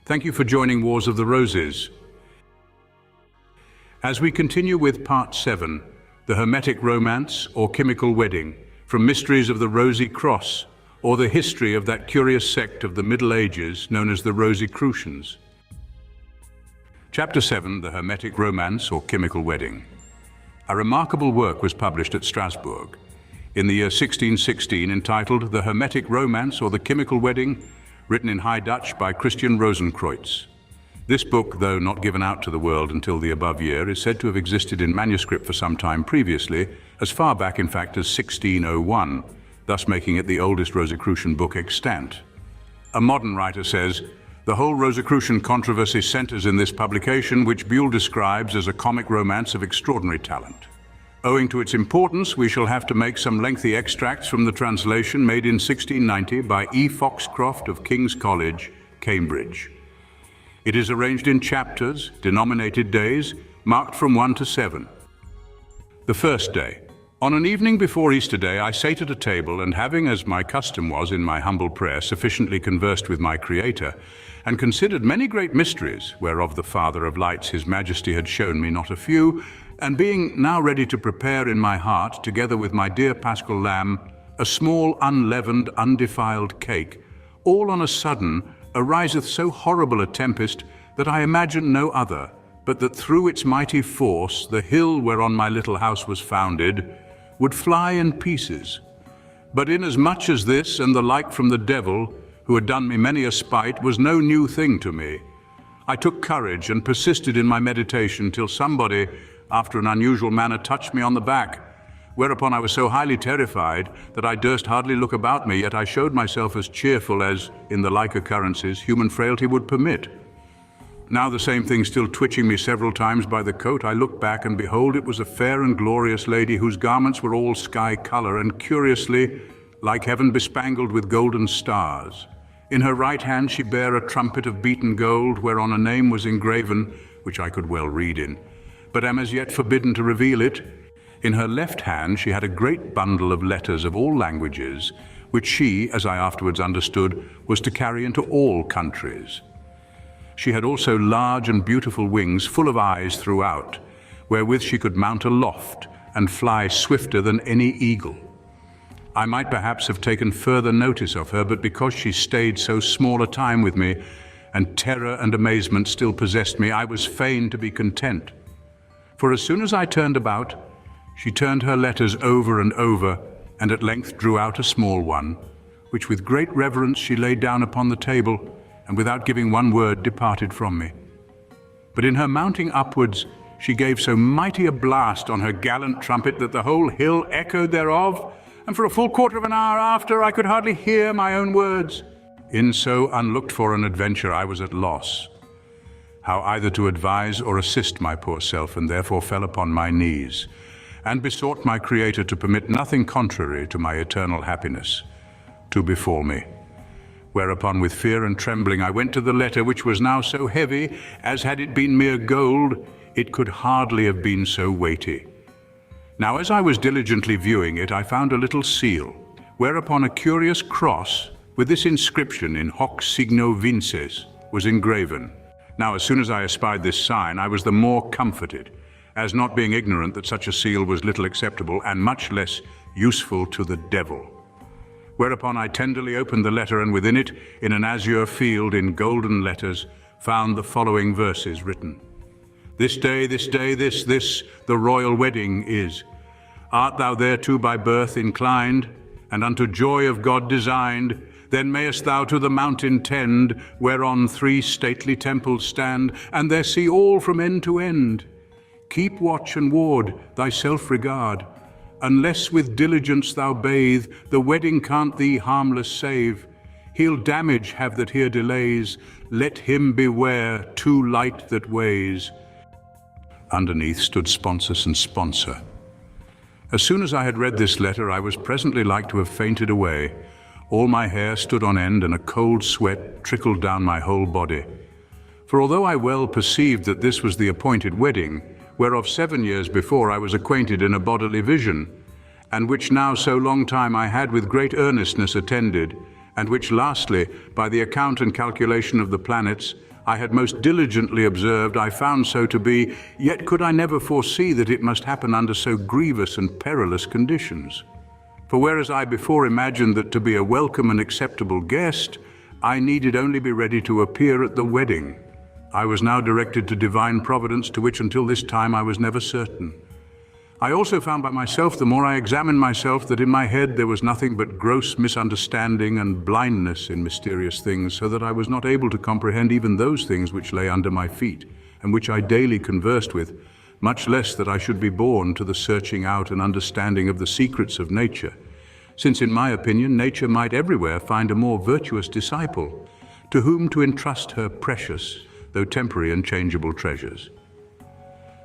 Thank you for joining Wars of the Roses. As we continue with Part 7, the Hermetic Romance or Chymical Wedding, from Mysteries of the Rosy Cross, or the history of that curious sect of the Middle Ages known as the Rosicrucians. Chapter 7, the Hermetic Romance or Chymical Wedding. A remarkable work was published at Strasbourg in the year 1616 entitled The Hermetic Romance or the Chymical Wedding, written in High Dutch by Christian Rosencreutz. This book, though not given out to the world until the above year, is said to have existed in manuscript for some time previously, as far back in fact as 1601, thus making it the oldest Rosicrucian book extant. A modern writer says, "The whole Rosicrucian controversy centers in this publication, which Buhle describes as a comic romance of extraordinary talent. Owing to its importance, we shall have to make some lengthy extracts from the translation made in 1690 by E. Foxcroft of King's College, Cambridge. It is arranged in chapters, denominated days, marked from 1 to 7. The first day. On an evening before Easter Day, I sate at a table, and having, as my custom was in my humble prayer, sufficiently conversed with my Creator, and considered many great mysteries, whereof the Father of Lights His Majesty had shown me not a few, and being now ready to prepare in my heart, together with my dear Paschal Lamb, a small unleavened, undefiled cake, all on a sudden ariseth so horrible a tempest that I imagine no other, but that through its mighty force the hill whereon my little house was founded would fly in pieces. But inasmuch as this and the like from the devil, who had done me many a spite, was no new thing to me, I took courage and persisted in my meditation till somebody, after an unusual manner, touched me on the back, whereupon I was so highly terrified that I durst hardly look about me, yet I showed myself as cheerful as, in the like occurrences, human frailty would permit. Now the same thing still twitching me several times by the coat, I looked back, and behold, it was a fair and glorious lady whose garments were all sky color, and curiously, like heaven bespangled with golden stars. In her right hand she bare a trumpet of beaten gold, whereon a name was engraven, which I could well read in, but am as yet forbidden to reveal it. In her left hand she had a great bundle of letters of all languages, which she, as I afterwards understood, was to carry into all countries. She had also large and beautiful wings, full of eyes throughout, wherewith she could mount aloft and fly swifter than any eagle. I might perhaps have taken further notice of her, but because she stayed so small a time with me, and terror and amazement still possessed me, I was fain to be content. For as soon as I turned about, she turned her letters over and over, and at length drew out a small one, which with great reverence she laid down upon the table, and without giving one word departed from me. But in her mounting upwards, she gave so mighty a blast on her gallant trumpet that the whole hill echoed thereof, and for a full quarter of an hour after I could hardly hear my own words. In so unlooked for an adventure I was at loss, how either to advise or assist my poor self, and therefore fell upon my knees, and besought my Creator to permit nothing contrary to my eternal happiness to befall me. Whereupon, with fear and trembling, I went to the letter, which was now so heavy, as had it been mere gold, it could hardly have been so weighty. Now, as I was diligently viewing it, I found a little seal, whereupon a curious cross, with this inscription in hoc signo vinces, was engraven. Now, as soon as I espied this sign, I was the more comforted, as not being ignorant that such a seal was little acceptable, and much less useful to the devil. Whereupon I tenderly opened the letter, and within it, in an azure field in golden letters, found the following verses written. This day, this, the royal wedding is. Art thou thereto by birth inclined, and unto joy of God designed, then mayest thou to the mountain tend, whereon 3 stately temples stand, and there see all from end to end. Keep watch and ward, thyself regard. Unless with diligence thou bathe, the wedding can't thee harmless save. He'll damage have that here delays, let him beware too light that weighs. Underneath stood sponsus and sponsor. As soon as I had read this letter, I was presently like to have fainted away. All my hair stood on end, and a cold sweat trickled down my whole body. For although I well perceived that this was the appointed wedding, whereof 7 years before I was acquainted in a bodily vision, and which now so long time I had with great earnestness attended, and which lastly, by the account and calculation of the planets, I had most diligently observed, I found so to be, yet could I never foresee that it must happen under so grievous and perilous conditions. For whereas I before imagined that to be a welcome and acceptable guest, I needed only be ready to appear at the wedding, I was now directed to divine providence, to which until this time I was never certain. I also found by myself, the more I examined myself, that in my head there was nothing but gross misunderstanding and blindness in mysterious things, so that I was not able to comprehend even those things which lay under my feet, and which I daily conversed with, much less that I should be born to the searching out and understanding of the secrets of nature, since in my opinion nature might everywhere find a more virtuous disciple, to whom to entrust her precious, though temporary and changeable treasures.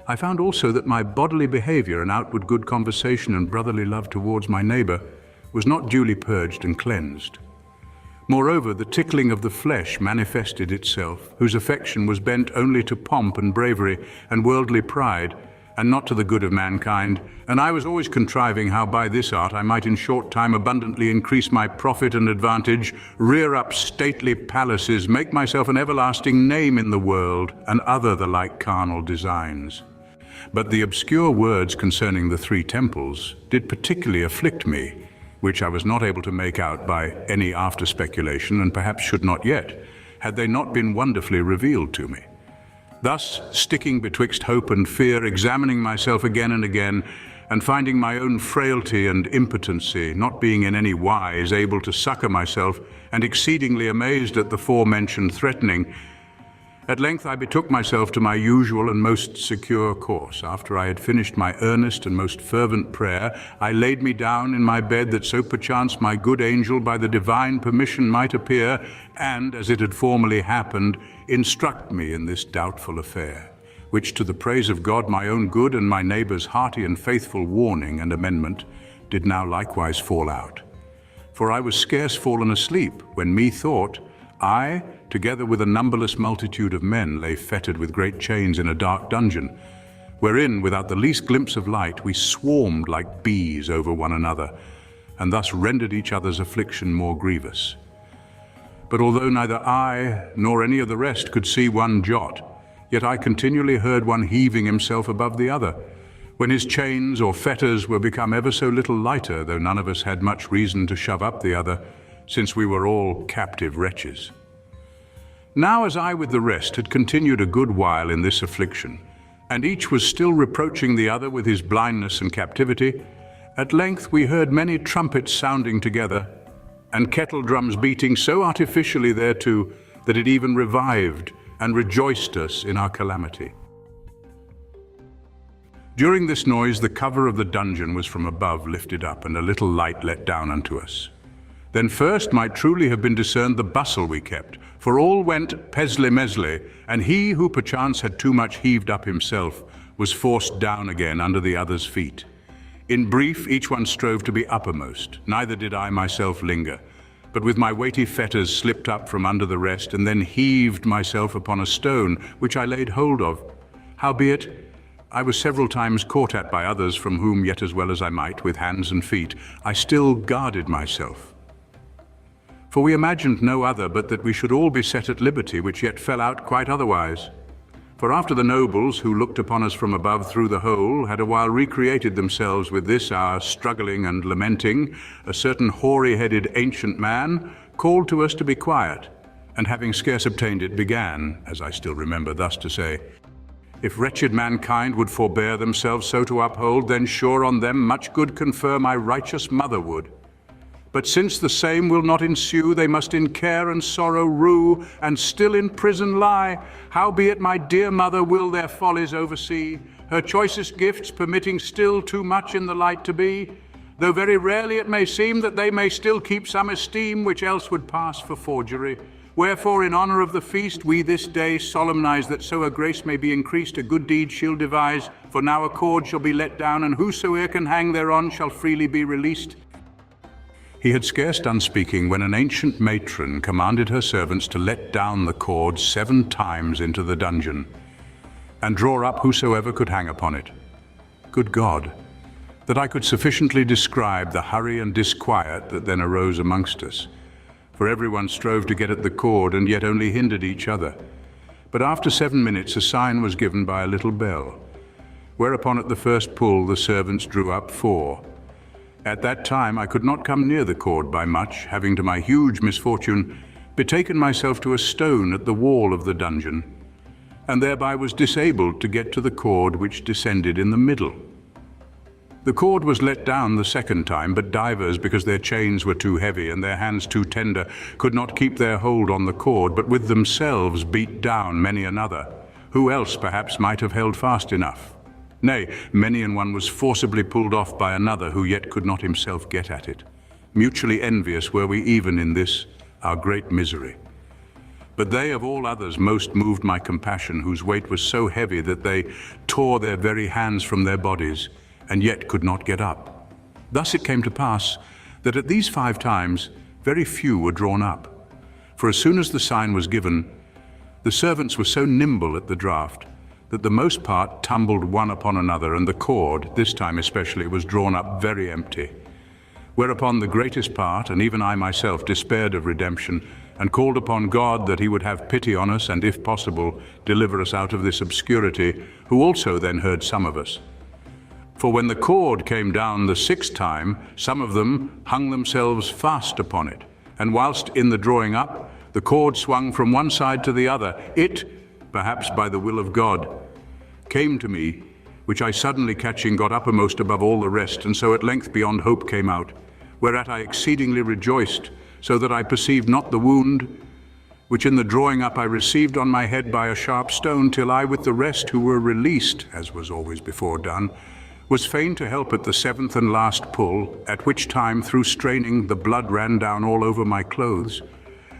I found also that my bodily behavior and outward good conversation and brotherly love towards my neighbor was not duly purged and cleansed. Moreover, the tickling of the flesh manifested itself, whose affection was bent only to pomp and bravery and worldly pride, and not to the good of mankind, and I was always contriving how by this art I might in short time abundantly increase my profit and advantage, rear up stately palaces, make myself an everlasting name in the world, and other the like carnal designs. But the obscure words concerning the 3 temples did particularly afflict me, which I was not able to make out by any after speculation, and perhaps should not yet, had they not been wonderfully revealed to me. Thus, sticking betwixt hope and fear, examining myself again and again, and finding my own frailty and impotency, not being in any wise able to succor myself, and exceedingly amazed at the forementioned threatening, at length I betook myself to my usual and most secure course. After I had finished my earnest and most fervent prayer, I laid me down in my bed, that so perchance my good angel by the divine permission might appear, and, as it had formerly happened, instruct me in this doubtful affair, which to the praise of God my own good and my neighbour's hearty and faithful warning and amendment did now likewise fall out. For I was scarce fallen asleep, when methought I, together with a numberless multitude of men, lay fettered with great chains in a dark dungeon, wherein, without the least glimpse of light, we swarmed like bees over one another, and thus rendered each other's affliction more grievous. But although neither I nor any of the rest could see one jot, yet I continually heard one heaving himself above the other, when his chains or fetters were become ever so little lighter, though none of us had much reason to shove up the other, since we were all captive wretches. Now as I with the rest had continued a good while in this affliction, and each was still reproaching the other with his blindness and captivity, at length we heard many trumpets sounding together, and kettle drums beating so artificially thereto, that it even revived and rejoiced us in our calamity. During this noise the cover of the dungeon was from above lifted up, and a little light let down unto us. Then first might truly have been discerned the bustle we kept, for all went pesle-mesle, and he who perchance had too much heaved up himself was forced down again under the other's feet. In brief, each one strove to be uppermost, neither did I myself linger, but with my weighty fetters slipped up from under the rest, and then heaved myself upon a stone, which I laid hold of. Howbeit, I was several times caught at by others, from whom, yet as well as I might, with hands and feet, I still guarded myself. For we imagined no other but that we should all be set at liberty, which yet fell out quite otherwise. For after the nobles, who looked upon us from above through the hole, had a while recreated themselves with this our struggling and lamenting, a certain hoary-headed ancient man called to us to be quiet, and having scarce obtained it, began, as I still remember, thus to say, "If wretched mankind would forbear themselves so to uphold, then sure on them much good confer my righteous mother would. But since the same will not ensue, they must in care and sorrow rue, and still in prison lie. Howbeit my dear mother will their follies oversee, her choicest gifts permitting still too much in the light to be, though very rarely it may seem that they may still keep some esteem, which else would pass for forgery. Wherefore in honour of the feast we this day solemnize, that so a grace may be increased, a good deed she'll devise, for now a cord shall be let down, and whosoe'er can hang thereon shall freely be released." He had scarce done speaking when an ancient matron commanded her servants to let down the cord 7 times into the dungeon, and draw up whosoever could hang upon it. Good God, that I could sufficiently describe the hurry and disquiet that then arose amongst us, for everyone strove to get at the cord, and yet only hindered each other. But after 7 minutes a sign was given by a little bell, whereupon at the first pull the servants drew up 4. At that time I could not come near the cord by much, having to my huge misfortune betaken myself to a stone at the wall of the dungeon, and thereby was disabled to get to the cord which descended in the middle. The cord was let down the second time, but divers, because their chains were too heavy and their hands too tender, could not keep their hold on the cord, but with themselves beat down many another, who else perhaps might have held fast enough. Nay, many an one was forcibly pulled off by another, who yet could not himself get at it. Mutually envious were we even in this, our great misery. But they of all others most moved my compassion, whose weight was so heavy that they tore their very hands from their bodies, and yet could not get up. Thus it came to pass that at these 5 times very few were drawn up. For as soon as the sign was given, the servants were so nimble at the draught that the most part tumbled one upon another, and the cord, this time especially, was drawn up very empty. Whereupon the greatest part, and even I myself, despaired of redemption, and called upon God that he would have pity on us, and if possible, deliver us out of this obscurity, who also then heard some of us. For when the cord came down the 6th time, some of them hung themselves fast upon it, and whilst in the drawing up, the cord swung from one side to the other. It, perhaps by the will of God, came to me, which I suddenly catching got uppermost above all the rest, and so at length beyond hope came out, whereat I exceedingly rejoiced, so that I perceived not the wound, which in the drawing up I received on my head by a sharp stone, till I with the rest who were released, as was always before done, was fain to help at the 7th and last pull, at which time through straining the blood ran down all over my clothes,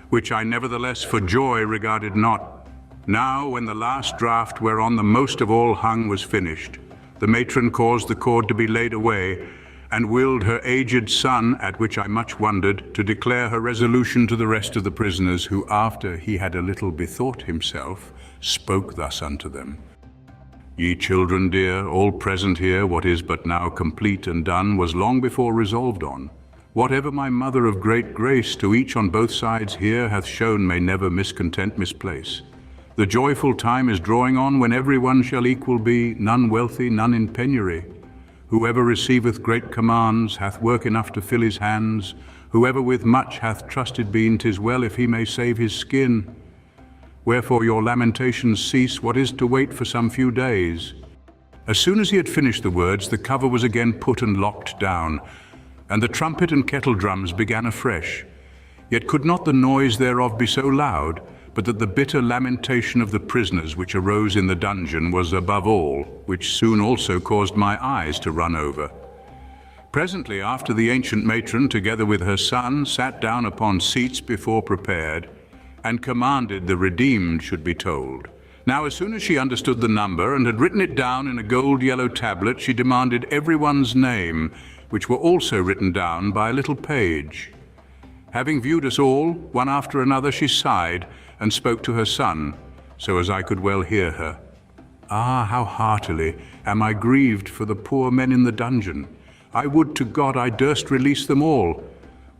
which I nevertheless for joy regarded not. Now when the last draught whereon the most of all hung was finished, the matron caused the cord to be laid away, and willed her aged son, at which I much wondered, to declare her resolution to the rest of the prisoners, who after he had a little bethought himself, spoke thus unto them. Ye children dear, all present here, what is but now complete and done was long before resolved on. Whatever my mother of great grace to each on both sides here hath shown may never miscontent misplace. The joyful time is drawing on when every one shall equal be, none wealthy, none in penury. Whoever receiveth great commands hath work enough to fill his hands. Whoever with much hath trusted been, 'tis well if he may save his skin. Wherefore your lamentations cease, what is to wait for some few days. As soon as he had finished the words, the cover was again put and locked down, and the trumpet and kettle drums began afresh. Yet could not the noise thereof be so loud, but that the bitter lamentation of the prisoners which arose in the dungeon was above all, which soon also caused my eyes to run over. Presently after the ancient matron, together with her son, sat down upon seats before prepared, and commanded the redeemed should be told. Now as soon as she understood the number, and had written it down in a gold yellow tablet, she demanded every one's name, which were also written down by a little page. Having viewed us all, one after another, she sighed, and spoke to her son, so as I could well hear her. Ah, how heartily am I grieved for the poor men in the dungeon. I would to God I durst release them all.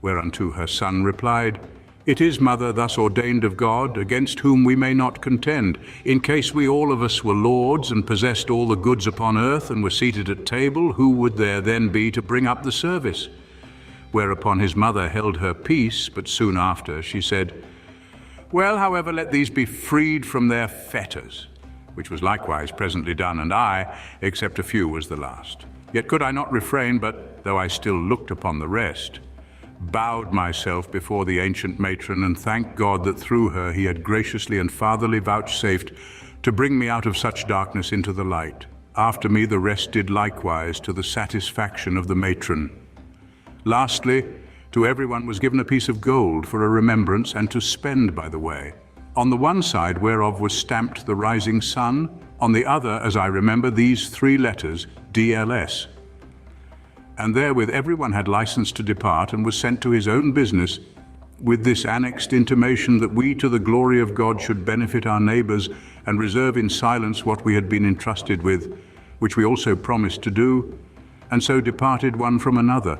Whereunto her son replied, It is, mother, thus ordained of God, against whom we may not contend. In case we all of us were lords, and possessed all the goods upon earth, and were seated at table, who would there then be to bring up the service? Whereupon his mother held her peace, but soon after she said, Well, however, let these be freed from their fetters, which was likewise presently done, and I, except a few, was the last. Yet could I not refrain, but, though I still looked upon the rest, bowed myself before the ancient matron, and thanked God that through her he had graciously and fatherly vouchsafed to bring me out of such darkness into the light. After me the rest did likewise, to the satisfaction of the matron. Lastly, to everyone was given a piece of gold for a remembrance, and to spend by the way. On the one side whereof was stamped the rising sun, on the other, as I remember, these 3 letters, DLS. And therewith everyone had license to depart, and was sent to his own business, with this annexed intimation that we to the glory of God should benefit our neighbours, and reserve in silence what we had been entrusted with, which we also promised to do, and so departed one from another.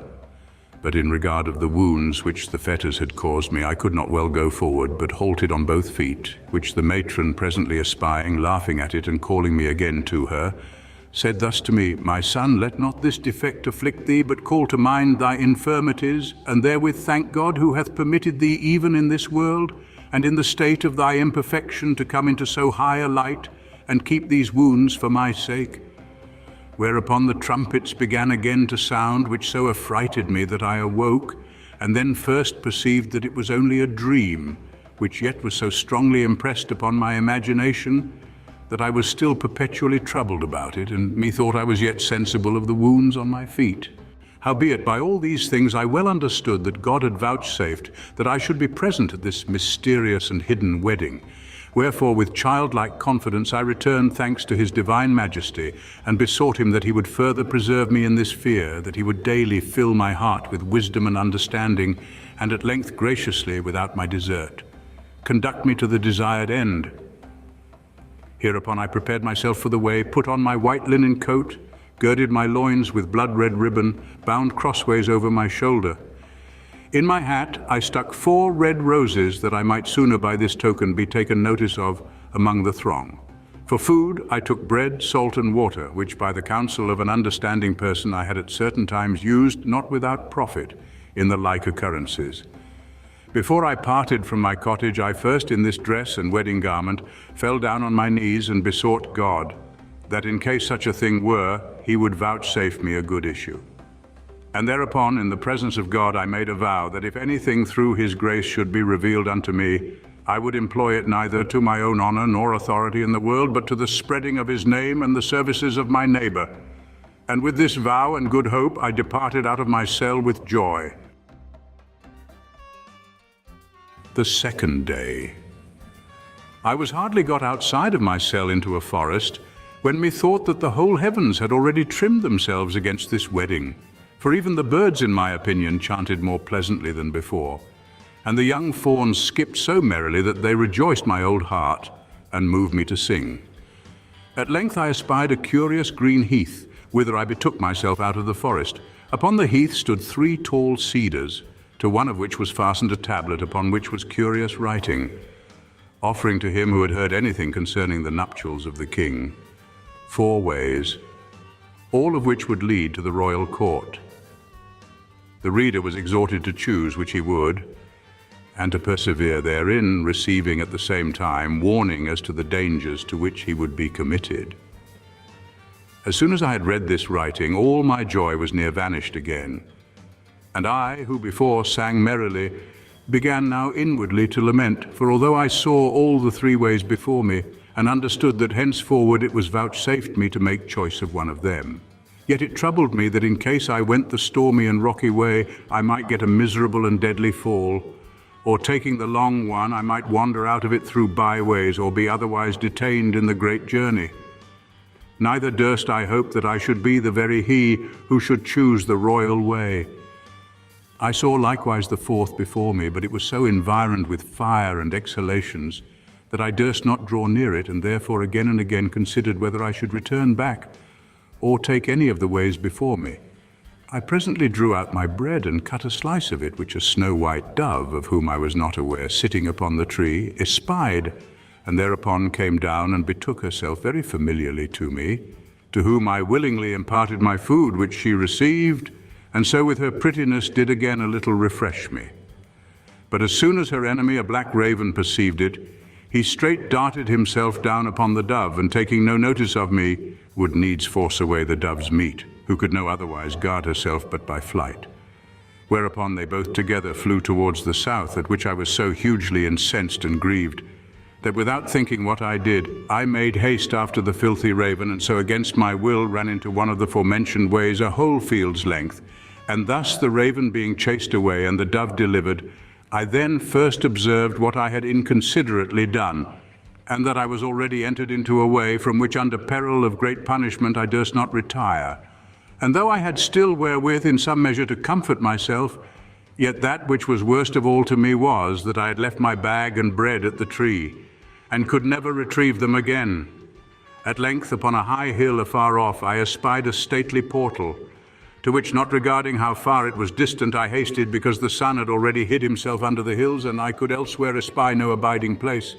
But in regard of the wounds which the fetters had caused me, I could not well go forward, but halted on both feet, which the matron presently espying, laughing at it and calling me again to her, said thus to me, My son, let not this defect afflict thee, but call to mind thy infirmities, and therewith thank God, who hath permitted thee even in this world, and in the state of thy imperfection, to come into so high a light, and keep these wounds for my sake. Whereupon the trumpets began again to sound, which so affrighted me that I awoke, and then first perceived that it was only a dream, which yet was so strongly impressed upon my imagination, that I was still perpetually troubled about it, and methought I was yet sensible of the wounds on my feet. Howbeit, by all these things I well understood that God had vouchsafed that I should be present at this mysterious and hidden wedding. Wherefore, with childlike confidence, I returned thanks to his divine majesty, and besought him that he would further preserve me in this fear, that he would daily fill my heart with wisdom and understanding, and at length graciously, without my desert, conduct me to the desired end. Hereupon I prepared myself for the way, put on my white linen coat, girded my loins with blood-red ribbon, bound crossways over my shoulder. In my hat I stuck 4 red roses, that I might sooner by this token be taken notice of among the throng. For food I took bread, salt, and water, which by the counsel of an understanding person I had at certain times used, not without profit, in the like occurrences. Before I parted from my cottage, I first in this dress and wedding garment fell down on my knees and besought God, that in case such a thing were, he would vouchsafe me a good issue. And thereupon, in the presence of God, I made a vow that if anything through his grace should be revealed unto me, I would employ it neither to my own honor nor authority in the world, but to the spreading of his name and the services of my neighbor. And with this vow and good hope, I departed out of my cell with joy. The second day. I was hardly got outside of my cell into a forest, when methought that the whole heavens had already trimmed themselves against this wedding. For even the birds, in my opinion, chanted more pleasantly than before, and the young fawns skipped so merrily that they rejoiced my old heart, and moved me to sing. At length I espied a curious green heath, whither I betook myself out of the forest. Upon the heath stood 3 tall cedars, to one of which was fastened a tablet, upon which was curious writing, offering to him who had heard anything concerning the nuptials of the king 4 ways, all of which would lead to the royal court. The reader was exhorted to choose which he would, and to persevere therein, receiving at the same time warning as to the dangers to which he would be committed. As soon as I had read this writing, all my joy was near vanished again, and I, who before sang merrily, began now inwardly to lament, for although I saw all the 3 ways before me, and understood that henceforward it was vouchsafed me to make choice of one of them, yet it troubled me that in case I went the stormy and rocky way, I might get a miserable and deadly fall, or taking the long one, I might wander out of it through byways, or be otherwise detained in the great journey. Neither durst I hope that I should be the very he who should choose the royal way. I saw likewise the 4th before me, but it was so environed with fire and exhalations that I durst not draw near it, and therefore again and again considered whether I should return back, or take any of the ways before me. I presently drew out my bread and cut a slice of it, which a snow-white dove, of whom I was not aware, sitting upon the tree, espied, and thereupon came down and betook herself very familiarly to me, to whom I willingly imparted my food, which she received, and so with her prettiness did again a little refresh me. But as soon as her enemy, a black raven, perceived it, he straight darted himself down upon the dove, and taking no notice of me, would needs force away the dove's meat, who could no otherwise guard herself but by flight. Whereupon they both together flew towards the south, at which I was so hugely incensed and grieved, that without thinking what I did, I made haste after the filthy raven, and so against my will ran into one of the forementioned ways a whole field's length, and thus the raven being chased away and the dove delivered, I then first observed what I had inconsiderately done, and that I was already entered into a way from which under peril of great punishment I durst not retire. And though I had still wherewith in some measure to comfort myself, yet that which was worst of all to me was that I had left my bag and bread at the tree, and could never retrieve them again. At length, upon a high hill afar off, I espied a stately portal, to which, not regarding how far it was distant, I hasted, because the sun had already hid himself under the hills, and I could elsewhere espy no abiding place.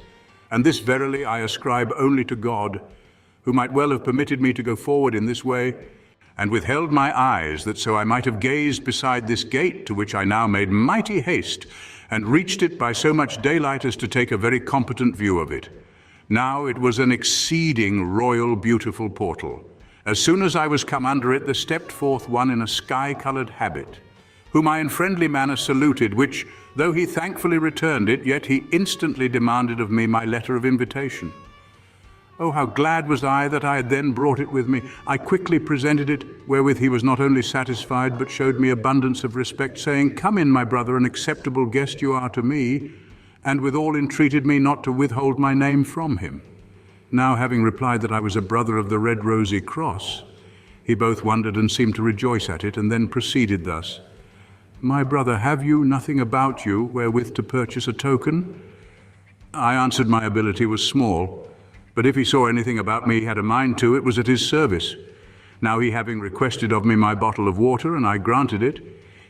And this verily I ascribe only to God, who might well have permitted me to go forward in this way, and withheld my eyes, that so I might have gazed beside this gate, to which I now made mighty haste, and reached it by so much daylight as to take a very competent view of it. Now it was an exceeding royal beautiful portal. As soon as I was come under it, there stepped forth one in a sky-coloured habit, whom I in friendly manner saluted, which, though he thankfully returned it, yet he instantly demanded of me my letter of invitation. Oh, how glad was I that I had then brought it with me! I quickly presented it, wherewith he was not only satisfied, but showed me abundance of respect, saying, "Come in, my brother, an acceptable guest you are to me," and withal entreated me not to withhold my name from him. Now, having replied that I was a brother of the Red Rosy Cross, he both wondered and seemed to rejoice at it, and then proceeded thus: "My brother, have you nothing about you wherewith to purchase a token?" I answered my ability was small, but if he saw anything about me he had a mind to, it was at his service. Now he having requested of me my bottle of water, and I granted it,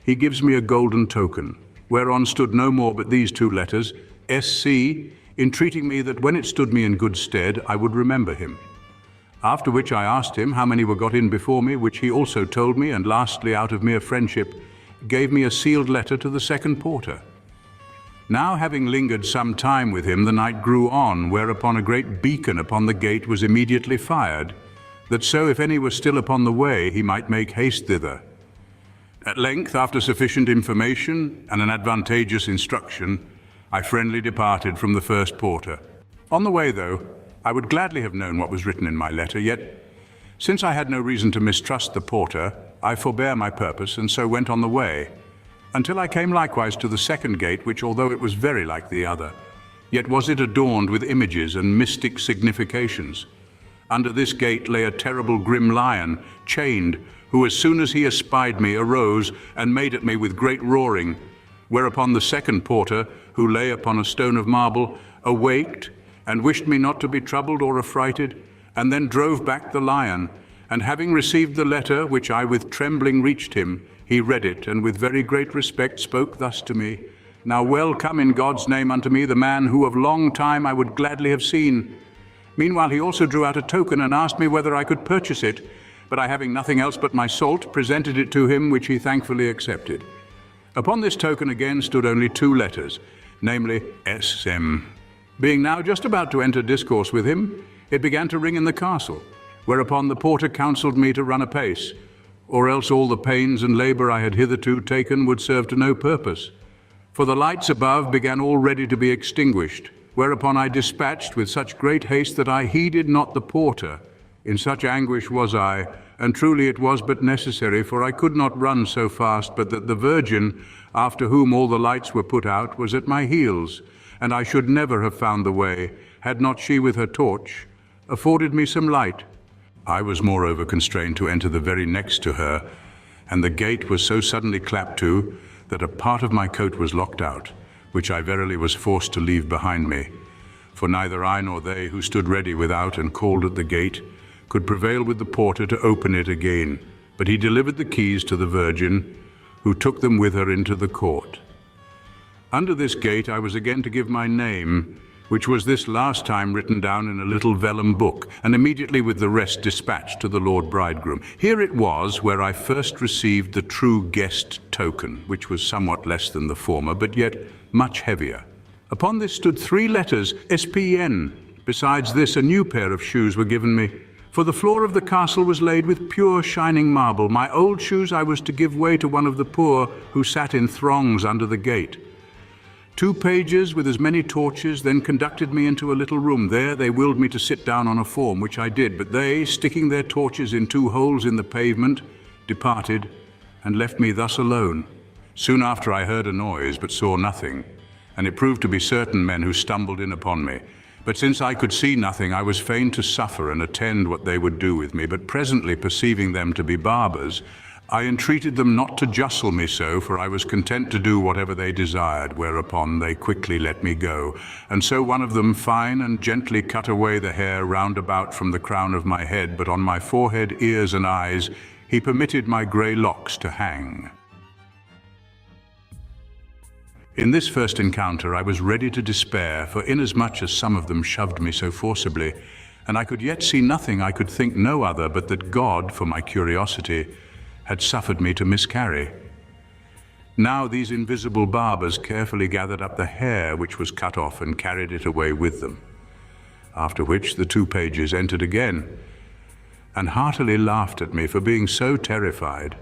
he gives me a golden token, whereon stood no more but these two letters, SC, entreating me that when it stood me in good stead, I would remember him. After which I asked him how many were got in before me, which he also told me, and lastly, out of mere friendship, gave me a sealed letter to the second porter. Now, having lingered some time with him, the night grew on, whereupon a great beacon upon the gate was immediately fired, that so if any were still upon the way, he might make haste thither. At length, after sufficient information and an advantageous instruction, I friendly departed from the first porter. On the way, though, I would gladly have known what was written in my letter, yet, since I had no reason to mistrust the porter, I forbare my purpose, and so went on the way, until I came likewise to the second gate, which, although it was very like the other, yet was it adorned with images and mystic significations. Under this gate lay a terrible grim lion, chained, who as soon as he espied me arose and made at me with great roaring, whereupon the second porter, who lay upon a stone of marble, awaked, and wished me not to be troubled or affrighted, and then drove back the lion, and having received the letter, which I with trembling reached him, he read it, and with very great respect spoke thus to me: "Now well come in God's name unto me the man who of long time I would gladly have seen." Meanwhile he also drew out a token, and asked me whether I could purchase it, but I, having nothing else but my salt, presented it to him, which he thankfully accepted. Upon this token again stood only two letters, namely SM. Being now just about to enter discourse with him, it began to ring in the castle, whereupon the porter counselled me to run apace, or else all the pains and labour I had hitherto taken would serve to no purpose. For the lights above began already to be extinguished, whereupon I dispatched with such great haste that I heeded not the porter. In such anguish was I, and truly it was but necessary, for I could not run so fast, but that the Virgin, after whom all the lights were put out, was at my heels, and I should never have found the way, had not she with her torch afforded me some light. I was moreover constrained to enter the very next to her, and the gate was so suddenly clapped to, that a part of my coat was locked out, which I verily was forced to leave behind me. For neither I nor they who stood ready without and called at the gate could prevail with the porter to open it again, but he delivered the keys to the Virgin, who took them with her into the court. Under this gate I was again to give my name, which was this last time written down in a little vellum book, and immediately with the rest dispatched to the Lord Bridegroom. Here it was where I first received the true guest token, which was somewhat less than the former, but yet much heavier. Upon this stood 3 letters, SPN. Besides this, a new pair of shoes were given me, for the floor of the castle was laid with pure shining marble. My old shoes I was to give way to one of the poor who sat in throngs under the gate. 2 pages with as many torches then conducted me into a little room. There they willed me to sit down on a form, which I did, but they, sticking their torches in 2 holes in the pavement, departed and left me thus alone. Soon after I heard a noise, but saw nothing, and it proved to be certain men who stumbled in upon me. But since I could see nothing, I was fain to suffer and attend what they would do with me. But presently, perceiving them to be barbers, I entreated them not to justle me so, for I was content to do whatever they desired, whereupon they quickly let me go. And so one of them fine and gently cut away the hair round about from the crown of my head, but on my forehead, ears, and eyes, he permitted my grey locks to hang. In this first encounter I was ready to despair, for inasmuch as some of them shoved me so forcibly, and I could yet see nothing, I could think no other but that God, for my curiosity, had suffered me to miscarry. Now these invisible barbers carefully gathered up the hair which was cut off and carried it away with them, after which the 2 pages entered again, and heartily laughed at me for being so terrified.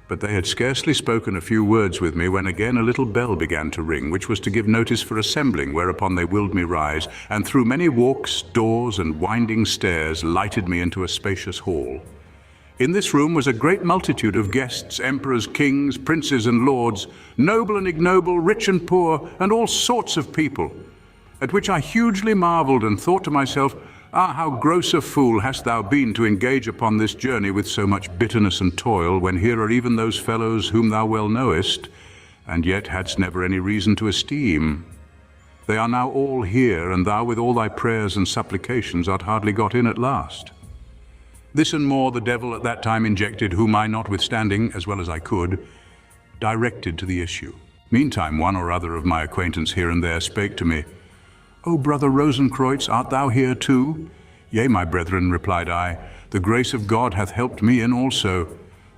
But they had scarcely spoken a few words with me when again a little bell began to ring, which was to give notice for assembling, whereupon they willed me rise, and through many walks, doors, and winding stairs lighted me into a spacious hall. In this room was a great multitude of guests, emperors, kings, princes, and lords, noble and ignoble, rich and poor, and all sorts of people, at which I hugely marveled and thought to myself, "Ah, how gross a fool hast thou been to engage upon this journey with so much bitterness and toil, when here are even those fellows whom thou well knowest, and yet hadst never any reason to esteem. They are now all here, and thou with all thy prayers and supplications art hardly got in at last." This and more the devil at that time injected, whom I, notwithstanding, as well as I could, directed to the issue. Meantime one or other of my acquaintance here and there spake to me, "O brother Rosencreutz, art thou here too?" "Yea, my brethren," replied I, "the grace of God hath helped me in also,"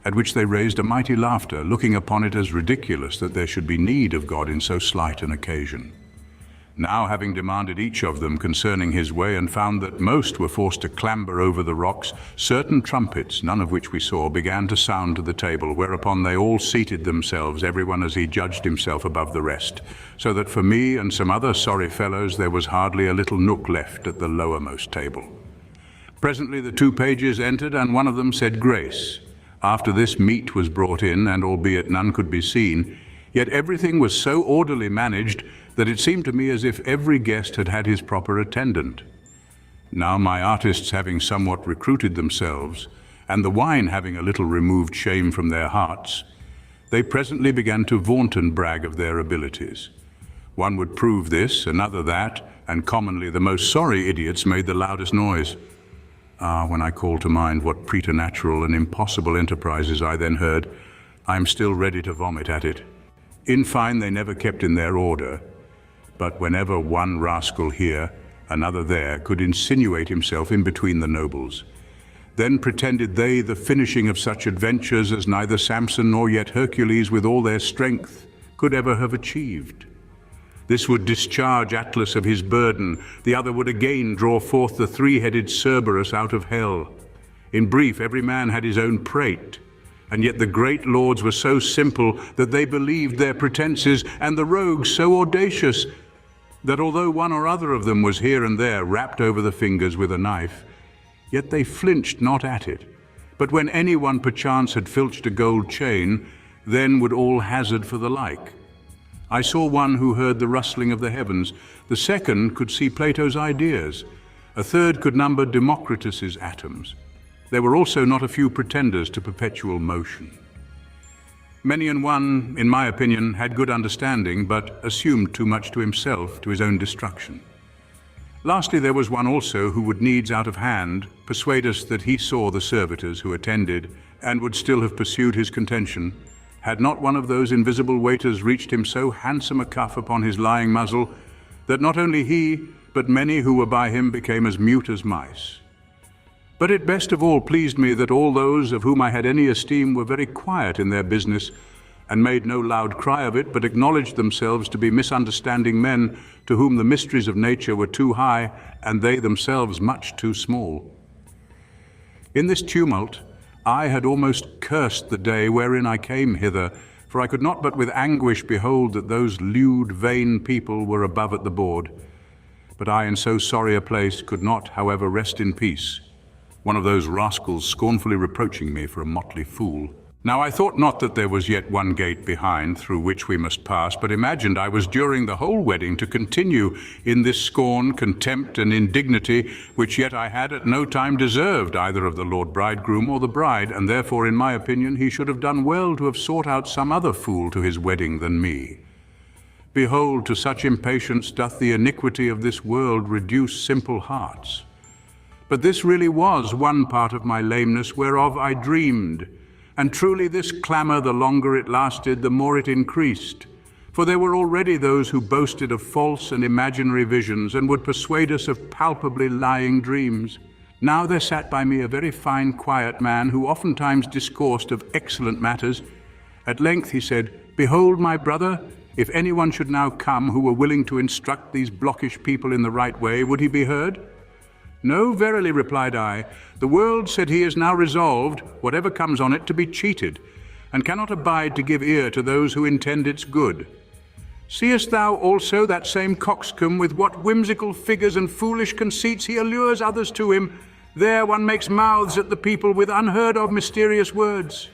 at which they raised a mighty laughter, looking upon it as ridiculous that there should be need of God in so slight an occasion. Now having demanded each of them concerning his way, and found that most were forced to clamber over the rocks, certain trumpets, none of which we saw, began to sound to the table, whereupon they all seated themselves, everyone as he judged himself above the rest, so that for me and some other sorry fellows there was hardly a little nook left at the lowermost table. Presently the 2 pages entered, and one of them said grace. After this meat was brought in, and albeit none could be seen, yet everything was so orderly managed that it seemed to me as if every guest had had his proper attendant. Now my artists having somewhat recruited themselves, and the wine having a little removed shame from their hearts, they presently began to vaunt and brag of their abilities. One would prove this, another that, and commonly the most sorry idiots made the loudest noise. Ah, when I call to mind what preternatural and impossible enterprises I then heard, I am still ready to vomit at it. In fine, they never kept in their order, but whenever one rascal here, another there, could insinuate himself in between the nobles, then pretended they the finishing of such adventures as neither Samson nor yet Hercules with all their strength could ever have achieved. This would discharge Atlas of his burden, the other would again draw forth the 3-headed Cerberus out of hell. In brief, every man had his own prate, and yet the great lords were so simple that they believed their pretenses, and the rogues so audacious that although one or other of them was here and there rapped over the fingers with a knife, yet they flinched not at it. But when any one perchance had filched a gold chain, then would all hazard for the like. I saw one who heard the rustling of the heavens, the second could see Plato's ideas, a third could number Democritus's atoms. There were also not a few pretenders to perpetual motion. Many an one, in my opinion, had good understanding, but assumed too much to himself, to his own destruction. Lastly, there was one also who would needs out of hand persuade us that he saw the servitors who attended, and would still have pursued his contention, had not one of those invisible waiters reached him so handsome a cuff upon his lying muzzle, that not only he, but many who were by him became as mute as mice. But it best of all pleased me that all those of whom I had any esteem were very quiet in their business, and made no loud cry of it, but acknowledged themselves to be misunderstanding men, to whom the mysteries of nature were too high, and they themselves much too small. In this tumult, I had almost cursed the day wherein I came hither, for I could not but with anguish behold that those lewd, vain people were above at the board. But I in so sorry a place could not, however, rest in peace, one of those rascals scornfully reproaching me for a motley fool. Now I thought not that there was yet one gate behind through which we must pass, but imagined I was during the whole wedding to continue in this scorn, contempt, and indignity, which yet I had at no time deserved either of the Lord Bridegroom or the bride, and therefore in my opinion he should have done well to have sought out some other fool to his wedding than me. Behold, to such impatience doth the iniquity of this world reduce simple hearts. But this really was one part of my lameness whereof I dreamed, and truly this clamour, the longer it lasted, the more it increased. For there were already those who boasted of false and imaginary visions, and would persuade us of palpably lying dreams. Now there sat by me a very fine, quiet man, who oftentimes discoursed of excellent matters. At length he said, "Behold, my brother, if anyone should now come who were willing to instruct these blockish people in the right way, would he be heard?" "No, verily," replied I. "The world," said he, "is now resolved, whatever comes on it, to be cheated, and cannot abide to give ear to those who intend its good. Seest thou also that same coxcomb, with what whimsical figures and foolish conceits he allures others to him? There one makes mouths at the people with unheard of mysterious words.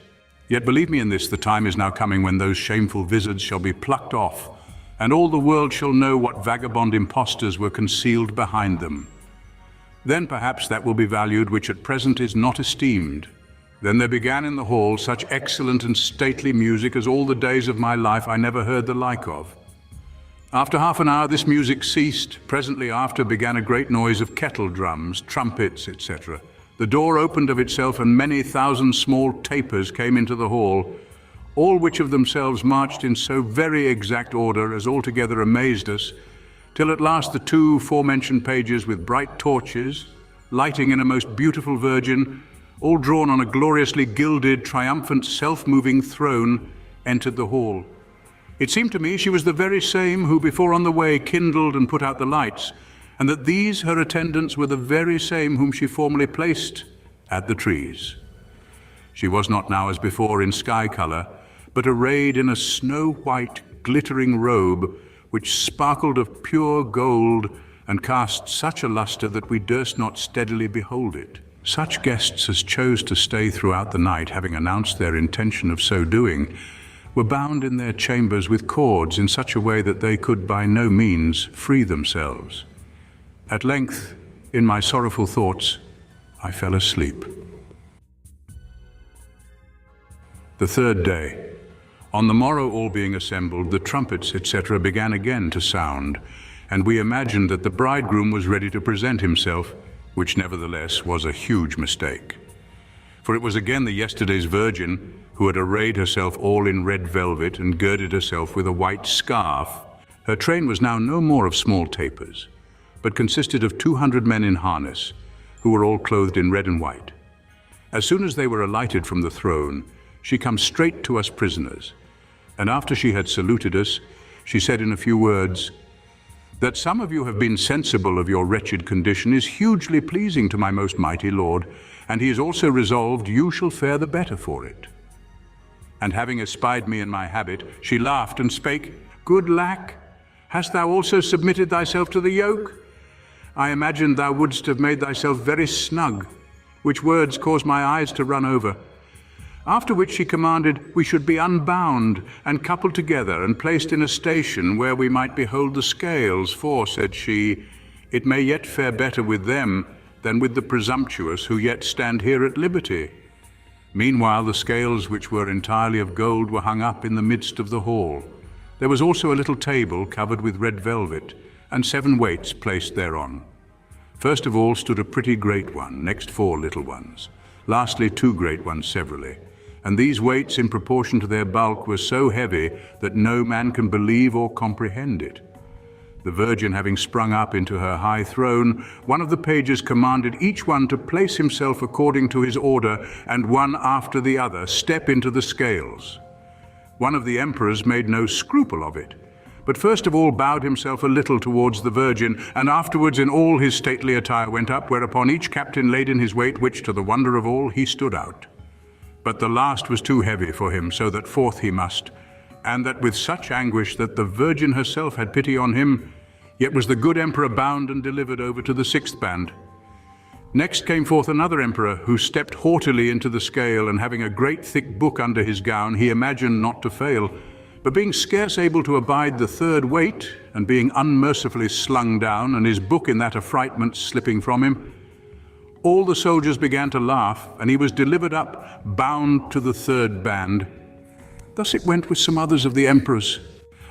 Yet believe me in this, the time is now coming when those shameful vizards shall be plucked off, and all the world shall know what vagabond impostors were concealed behind them. Then perhaps that will be valued which at present is not esteemed." Then there began in the hall such excellent and stately music as all the days of my life I never heard the like of. After half an hour this music ceased. Presently after began a great noise of kettle drums, trumpets, etc. The door opened of itself, and many thousand small tapers came into the hall, all which of themselves marched in so very exact order as altogether amazed us, till at last the two forementioned pages with bright torches, lighting in a most beautiful Virgin, all drawn on a gloriously gilded, triumphant, self-moving throne, entered the hall. It seemed to me she was the very same who before on the way kindled and put out the lights, and that these her attendants were the very same whom she formerly placed at the trees. She was not now as before in sky colour, but arrayed in a snow-white, glittering robe, which sparkled of pure gold and cast such a lustre that we durst not steadily behold it. Such guests as chose to stay throughout the night, having announced their intention of so doing, were bound in their chambers with cords in such a way that they could by no means free themselves. At length, in my sorrowful thoughts, I fell asleep. The third day. On the morrow, all being assembled, the trumpets, etc., began again to sound, and we imagined that the bridegroom was ready to present himself, which nevertheless was a huge mistake. For it was again the yesterday's Virgin, who had arrayed herself all in red velvet and girded herself with a white scarf. Her train was now no more of small tapers, but consisted of 200 men in harness, who were all clothed in red and white. As soon as they were alighted from the throne, she come straight to us prisoners, and after she had saluted us, she said in a few words, "That some of you have been sensible of your wretched condition is hugely pleasing to my most mighty Lord, and he is also resolved you shall fare the better for it." And having espied me in my habit, she laughed and spake, "Good lack, hast thou also submitted thyself to the yoke? I imagined thou wouldst have made thyself very snug," which words caused my eyes to run over. After which she commanded we should be unbound and coupled together and placed in a station where we might behold the scales, for, said she, "It may yet fare better with them than with the presumptuous who yet stand here at liberty." Meanwhile the scales, which were entirely of gold, were hung up in the midst of the hall. There was also a little table covered with red velvet, and 7 weights placed thereon. First of all stood a pretty great one, next 4 little ones, lastly 2 great ones severally. And these weights, in proportion to their bulk, were so heavy that no man can believe or comprehend it. The Virgin having sprung up into her high throne, one of the pages commanded each one to place himself according to his order, and one after the other step into the scales. One of the emperors made no scruple of it, but first of all bowed himself a little towards the Virgin, and afterwards in all his stately attire went up, whereupon each captain laid in his weight, which, to the wonder of all, he stood out. But the last was too heavy for him, so that forth he must, and that with such anguish that the Virgin herself had pity on him. Yet was the good emperor bound and delivered over to the 6th band. Next came forth another emperor, who stepped haughtily into the scale, and having a great thick book under his gown, he imagined not to fail, but being scarce able to abide the 3rd weight, and being unmercifully slung down, and his book in that affrightment slipping from him, all the soldiers began to laugh, and he was delivered up, bound to the 3rd band. Thus it went with some others of the emperors.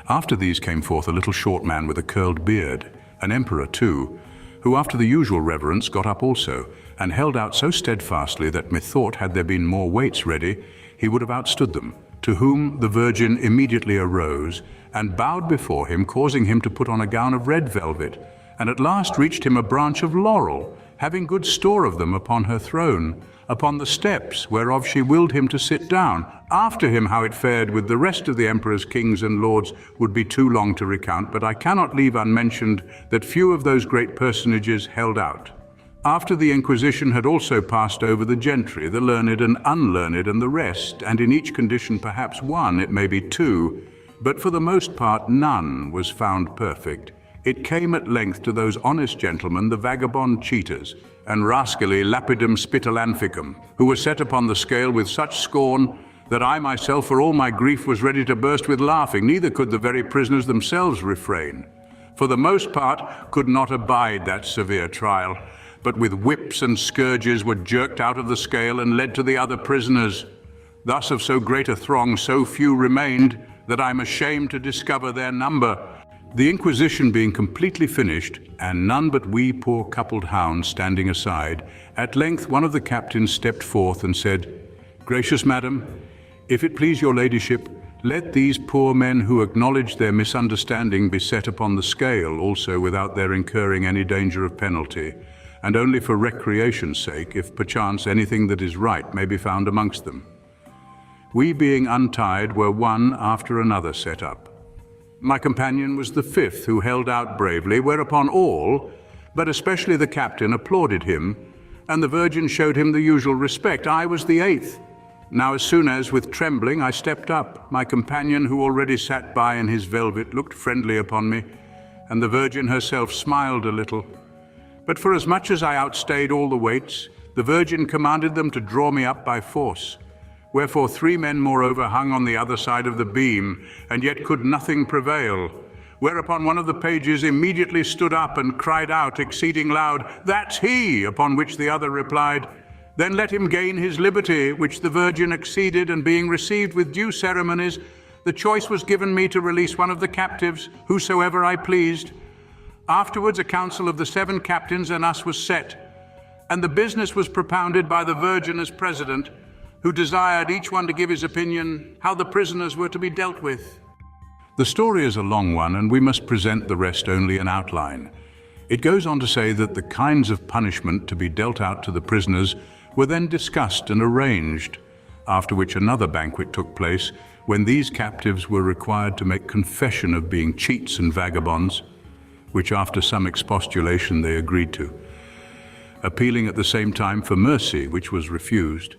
After these came forth a little short man with a curled beard, an emperor too, who after the usual reverence got up also, and held out so steadfastly that methought had there been more weights ready, he would have outstood them, to whom the Virgin immediately arose, and bowed before him, causing him to put on a gown of red velvet, and at last reached him a branch of laurel, having good store of them upon her throne, upon the steps whereof she willed him to sit down. After him how it fared with the rest of the emperors, kings, and lords would be too long to recount, but I cannot leave unmentioned that few of those great personages held out. After the Inquisition had also passed over the gentry, the learned and unlearned, and the rest, and in each condition perhaps one, it may be two, but for the most part none was found perfect. It came at length to those honest gentlemen, the vagabond cheaters, and rascally lapidum spitalanficum, who were set upon the scale with such scorn that I myself, for all my grief, was ready to burst with laughing, neither could the very prisoners themselves refrain. For the most part could not abide that severe trial, but with whips and scourges were jerked out of the scale and led to the other prisoners. Thus of so great a throng so few remained, that I am ashamed to discover their number. The Inquisition being completely finished, and none but we poor coupled hounds standing aside, at length one of the captains stepped forth and said, "Gracious madam, if it please your ladyship, let these poor men who acknowledge their misunderstanding be set upon the scale also without their incurring any danger of penalty, and only for recreation's sake, if perchance anything that is right may be found amongst them." We being untied were one after another set up. My companion was the fifth, who held out bravely, whereupon all, but especially the captain, applauded him, and the Virgin showed him the usual respect. I was the eighth. Now as soon as, with trembling, I stepped up, my companion, who already sat by in his velvet, looked friendly upon me, and the Virgin herself smiled a little. But for as much as I outstayed all the weights, the Virgin commanded them to draw me up by force. Wherefore 3 men moreover hung on the other side of the beam, and yet could nothing prevail. Whereupon one of the pages immediately stood up and cried out exceeding loud, "That's he!" Upon which the other replied, "Then let him gain his liberty," which the Virgin acceded, and being received with due ceremonies, the choice was given me to release one of the captives, whosoever I pleased. Afterwards a council of the 7 captains and us was set, and the business was propounded by the Virgin as president, who desired each one to give his opinion how the prisoners were to be dealt with. The story is a long one, and we must present the rest only in outline. It goes on to say that the kinds of punishment to be dealt out to the prisoners were then discussed and arranged, after which another banquet took place, when these captives were required to make confession of being cheats and vagabonds, which after some expostulation they agreed to, appealing at the same time for mercy, which was refused,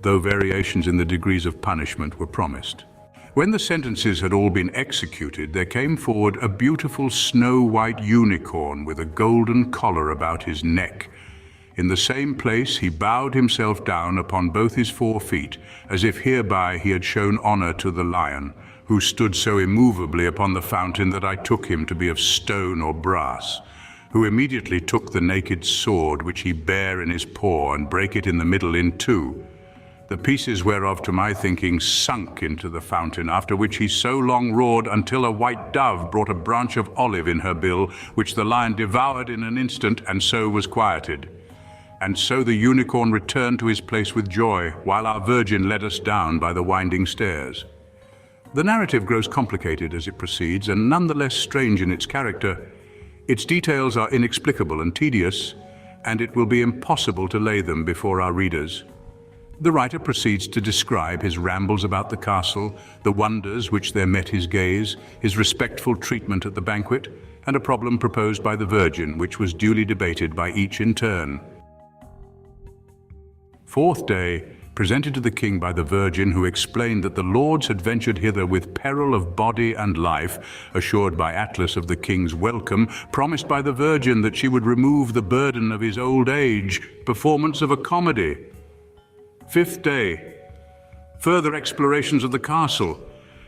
though variations in the degrees of punishment were promised. When the sentences had all been executed, there came forward a beautiful snow-white unicorn with a golden collar about his neck. In the same place he bowed himself down upon both his 4 feet, as if hereby he had shown honor to the lion, who stood so immovably upon the fountain that I took him to be of stone or brass, who immediately took the naked sword which he bare in his paw, and brake it in the middle in 2, the pieces whereof to my thinking sunk into the fountain, after which he so long roared until a white dove brought a branch of olive in her bill, which the lion devoured in an instant, and so was quieted. And so the unicorn returned to his place with joy, while our Virgin led us down by the winding stairs. The narrative grows complicated as it proceeds, and none the less strange in its character. Its details are inexplicable and tedious, and it will be impossible to lay them before our readers. The writer proceeds to describe his rambles about the castle, the wonders which there met his gaze, his respectful treatment at the banquet, and a problem proposed by the Virgin, which was duly debated by each in turn. 4th day, presented to the king by the Virgin, who explained that the lords had ventured hither with peril of body and life, assured by Atlas of the king's welcome, promised by the Virgin that she would remove the burden of his old age, performance of a comedy. 5th day, further explorations of the castle,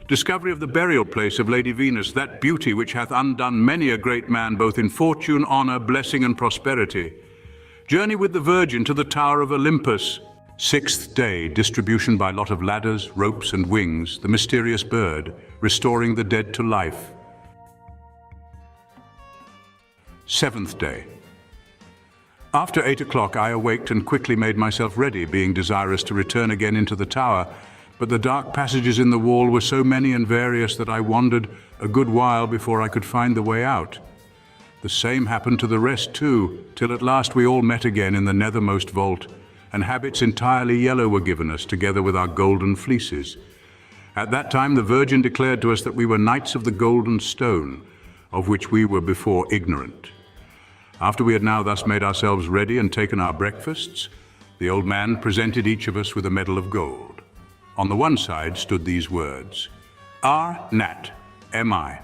discovery of the burial place of Lady Venus, that beauty which hath undone many a great man both in fortune, honor, blessing, and prosperity. Journey with the Virgin to the Tower of Olympus. 6th day, distribution by lot of ladders, ropes, and wings, the mysterious bird, restoring the dead to life. 7th day, After 8 o'clock I awaked and quickly made myself ready, being desirous to return again into the tower, but the dark passages in the wall were so many and various that I wandered a good while before I could find the way out. The same happened to the rest too, till at last we all met again in the nethermost vault, and habits entirely yellow were given us, together with our golden fleeces. At that time the Virgin declared to us that we were knights of the golden stone, of which we were before ignorant. After we had now thus made ourselves ready and taken our breakfasts, the old man presented each of us with a medal of gold. On the one side stood these words, R. Nat, M.I.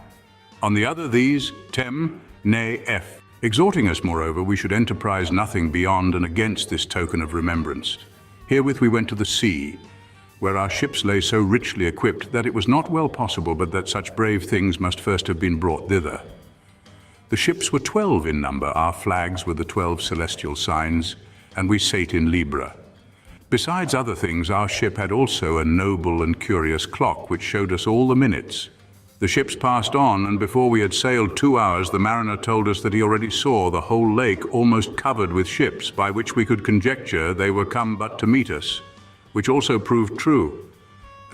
On the other these, Tem, Ne, F. Exhorting us, moreover, we should enterprise nothing beyond and against this token of remembrance. Herewith we went to the sea, where our ships lay so richly equipped that it was not well possible but that such brave things must first have been brought thither. The ships were 12 in number, our flags were the 12 celestial signs, and we sate in Libra. Besides other things, our ship had also a noble and curious clock which showed us all the minutes. The ships passed on, and before we had sailed 2 hours, the mariner told us that he already saw the whole lake almost covered with ships, by which we could conjecture they were come but to meet us, which also proved true.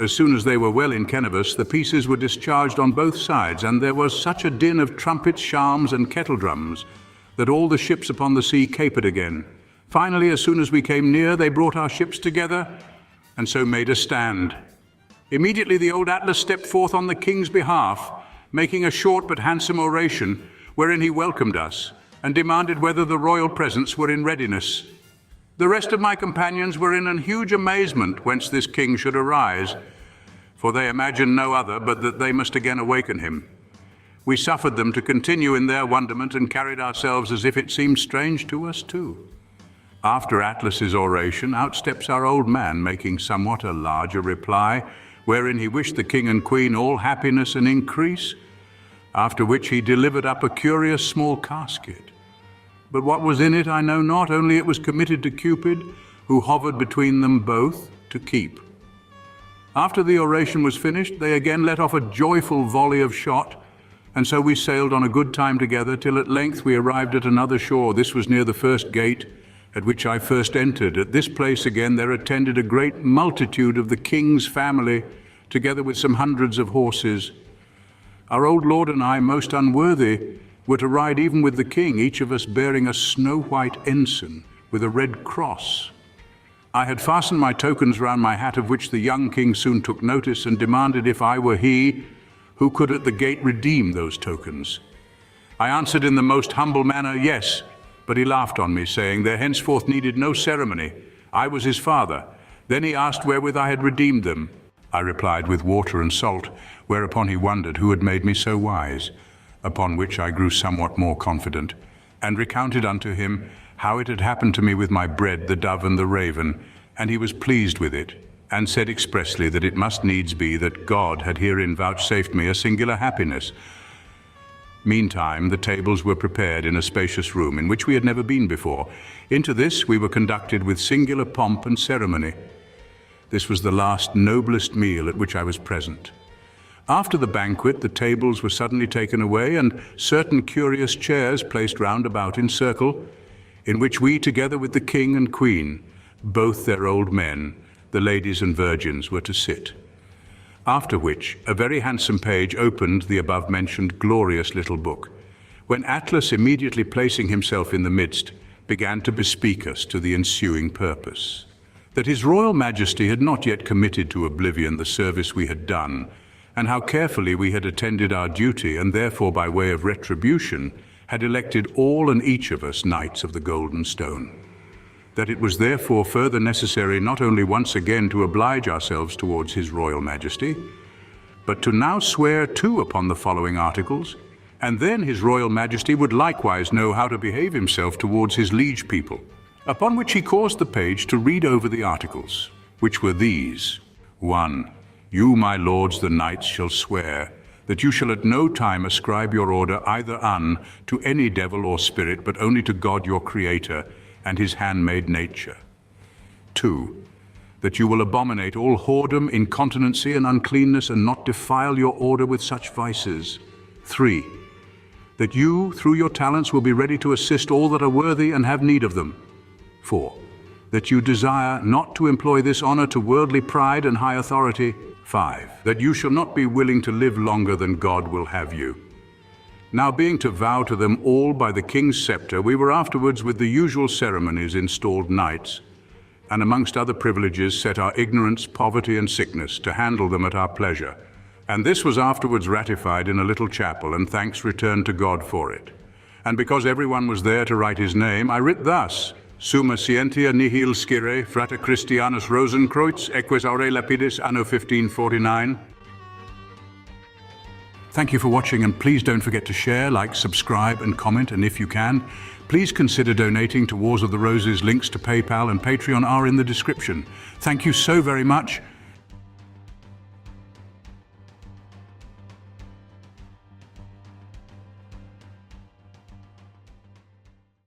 As soon as they were well in Kennevis, the pieces were discharged on both sides, and there was such a din of trumpets, shawms, and kettledrums, that all the ships upon the sea capered again. Finally, as soon as we came near, they brought our ships together, and so made a stand. Immediately the old Atlas stepped forth on the king's behalf, making a short but handsome oration, wherein he welcomed us, and demanded whether the royal presents were in readiness. The rest of my companions were in a huge amazement whence this king should arise, for they imagined no other but that they must again awaken him. We suffered them to continue in their wonderment and carried ourselves as if it seemed strange to us too. After Atlas's oration, out steps our old man, making somewhat a larger reply, wherein he wished the king and queen all happiness and increase, after which he delivered up a curious small casket. But what was in it I know not, only it was committed to Cupid, who hovered between them both to keep. After the oration was finished, they again let off a joyful volley of shot, and so we sailed on a good time together, till at length we arrived at another shore. This was near the first gate, at which I first entered. At this place again there attended a great multitude of the king's family, together with some hundreds of horses. Our old lord and I, most unworthy, were to ride even with the king, each of us bearing a snow-white ensign with a red cross. I had fastened my tokens round my hat, of which the young king soon took notice and demanded if I were he who could at the gate redeem those tokens. I answered in the most humble manner, yes, but he laughed on me, saying there henceforth needed no ceremony. I was his father. Then he asked wherewith I had redeemed them. I replied, with water and salt, whereupon he wondered who had made me so wise. Upon which I grew somewhat more confident, and recounted unto him how it had happened to me with my bread, the dove and the raven, and he was pleased with it, and said expressly that it must needs be that God had herein vouchsafed me a singular happiness. Meantime the tables were prepared in a spacious room, in which we had never been before. Into this we were conducted with singular pomp and ceremony. This was the last noblest meal at which I was present. After the banquet, the tables were suddenly taken away, and certain curious chairs placed round about in circle, in which we, together with the king and queen, both their old men, the ladies and virgins, were to sit. After which, a very handsome page opened the above-mentioned glorious little book, when Atlas, immediately placing himself in the midst, began to bespeak us to the ensuing purpose. That His Royal Majesty had not yet committed to oblivion the service we had done, and how carefully we had attended our duty, and therefore by way of retribution had elected all and each of us knights of the Golden Stone. That it was therefore further necessary not only once again to oblige ourselves towards His Royal Majesty, but to now swear too upon the following articles, and then His Royal Majesty would likewise know how to behave himself towards his liege people. Upon which he caused the page to read over the articles, which were these. 1. You, my lords the knights, shall swear that you shall at no time ascribe your order either to any devil or spirit, but only to God your Creator and His handmaid nature. 2. That you will abominate all whoredom, incontinency, and uncleanness, and not defile your order with such vices. 3. that you, through your talents, will be ready to assist all that are worthy and have need of them. 4. That you desire not to employ this honor to worldly pride and high authority. 5. That you shall not be willing to live longer than God will have you. Now being to vow to them all by the king's scepter, we were afterwards with the usual ceremonies installed knights, and amongst other privileges set our ignorance, poverty, and sickness to handle them at our pleasure. And this was afterwards ratified in a little chapel, and thanks returned to God for it. And because everyone was there to write his name, I writ thus: Summa scientia nihil scire, frater Christianus Rosencreutz, equis aure lapidis anno 1549. Thank you for watching, and please don't forget to share, like, subscribe, and comment, and if you can, please consider donating to Wars of the Roses. Links to PayPal and Patreon are in the description. Thank you so very much.